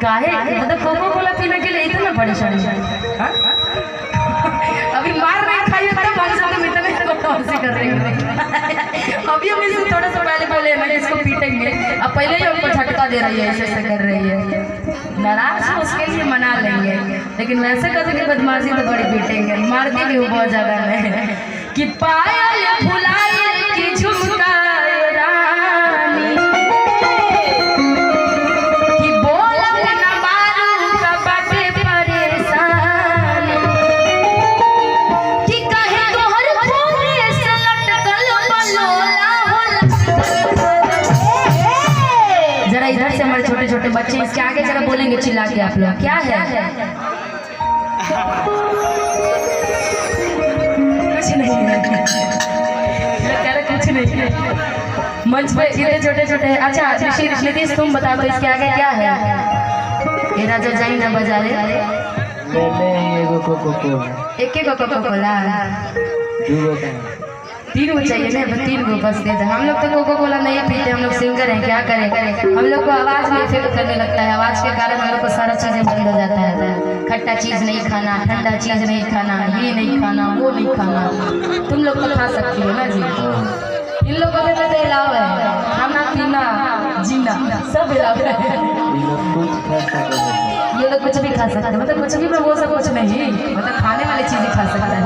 काहे मतलब कोको कोला पीने के लिए इतना परेशानी है? अभी मार नहीं खाई तब हम सब इतने कौन-सी कर रहे हैं। अभी हम इसको थोड़ा सा पहले बोले ना इसको पीटेंगे, अब पहले ही हमको झटका दे रही है, ऐसे कर रही है। नाराज हो उसके लिए मना लेंगे, लेकिन वैसे करके बदमाशी तो बड़ी पीटेंगे, मार देंगे वो बहुत ज्यादा में कि पायल फुलाई की झुमका रानी कि बोला ना मारू का बाटे परेशानी कि कहे तोहर फूले से लटकल बलोला होला। जरा इधर से हमारे छोटे छोटे बच्चे इसके आगे जरा बोलेंगे चिल्ला के आप लोग क्या है? कुछ नहीं कुछ नहीं मंच पे इतने छोटे छोटे। अच्छा नीतीश तुम बता दो इसके आगे क्या है? ये राजा जाई ना बाजारे एक कोको कोला 3 गो चाहिए ना, 3 गो बस दे दे। हम लोग तो कोको कोला नहीं पीते, हम लोग सिंगर हैं, क्या करें। हम लोग को आवाज़ में इफेक्ट करने लगता है, आवाज़ के कारण हम लोग को सारा चीज़ें बंद हो जाता है। खट्टा चीज़ नहीं खाना, ठंडा चीज़ नहीं खाना, ये नहीं खाना, वो नहीं खाना। तुम लोग तो खा सकती हो ना जी, इन लोगों में तो इलाव है, खाना पीना जीना सब इलाव है। ये लोग कुछ भी खा सकते हैं, मतलब कुछ भी में वो सब कुछ नहीं, मतलब खाने वाली चीज़ें खा सकता है।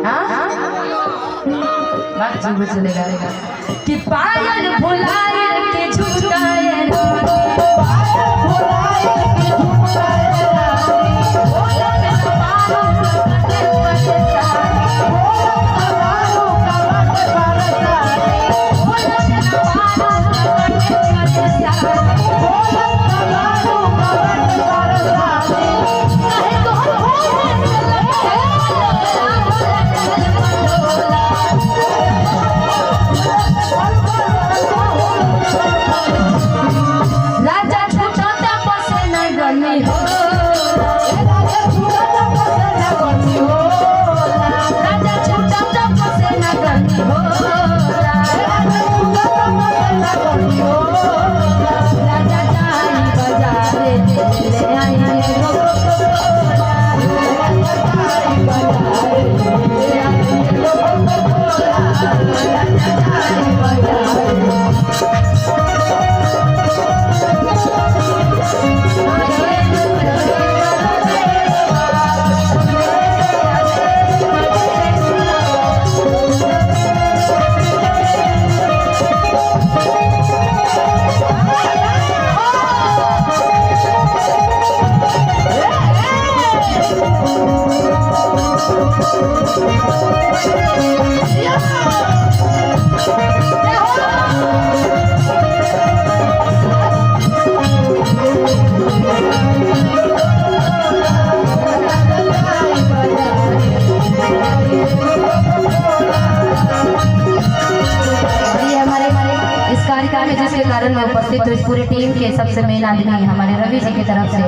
हाँ बात चलेगा कि पायल फुलाए के झुमकाए जिसके कारण मैं उपस्थित हूँ। इस पूरी टीम के सबसे मेन आदमी हमारे रवि जी की तरफ से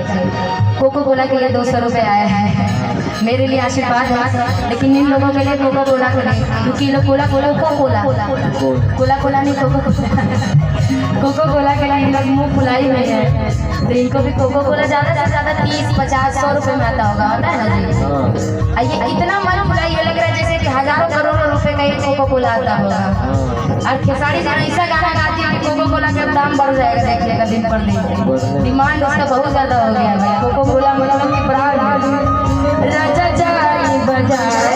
कोको कोला के लिए 200 रुपये आया है, मेरे लिए आशीर्वाद है। लेकिन इन लोगों के लिए कोको कोला को नहीं, क्योंकि लोग कोला कोला कोला कोला नहीं कोको कोला के लिए लोग मुँह फुलाई हुई है, तो इनको भी कोको कोला ज़्यादा से ज़्यादा 30-50-100 रुपये में आता होगा, होता है ना जी। ये इतना मन फुलाई हुआ लग रहा है जैसे कि हजारों करोड़ों रुपए का एक कोको कोला आता होगा। और खेसारी जी ऐसा गाना गाती है कि कोको कोला का दाम बढ़ जाएगा, देखिएगा दिन पर दिन डिमांड उसका बहुत ज़्यादा हो गया है। कोको कोला मतलब कि प्राण राजा जाई बाजार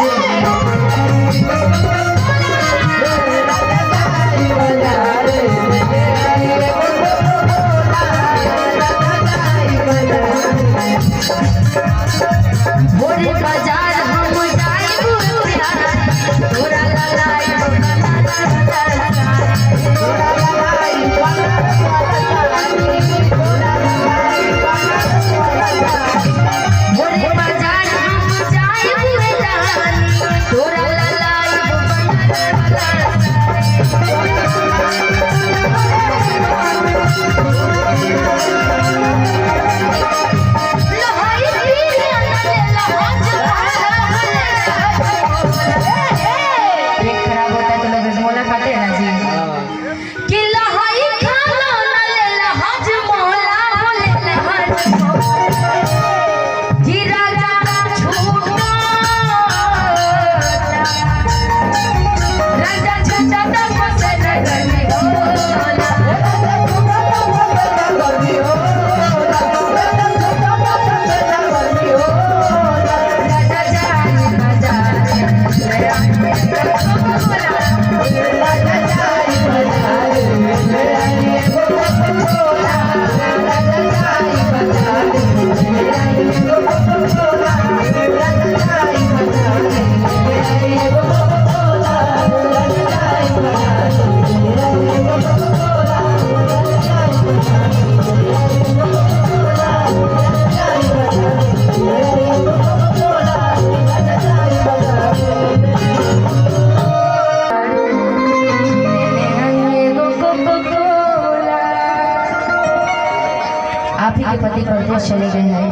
आप ही के पति परदेश चले गए हैं।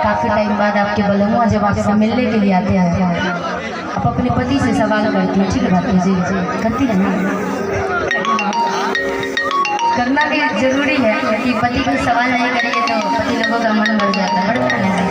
काफी टाइम बाद आपके बलमुआ जब आपसे मिलने के लिए आते हैं, आप अपने पति से सवाल करती हैं, ठीक है बात जी करती है ना, करना भी जरूरी है क्योंकि पति को सवाल नहीं करेंगे तो पति लोगों का मन बढ़ जाता है, बढ़ता है।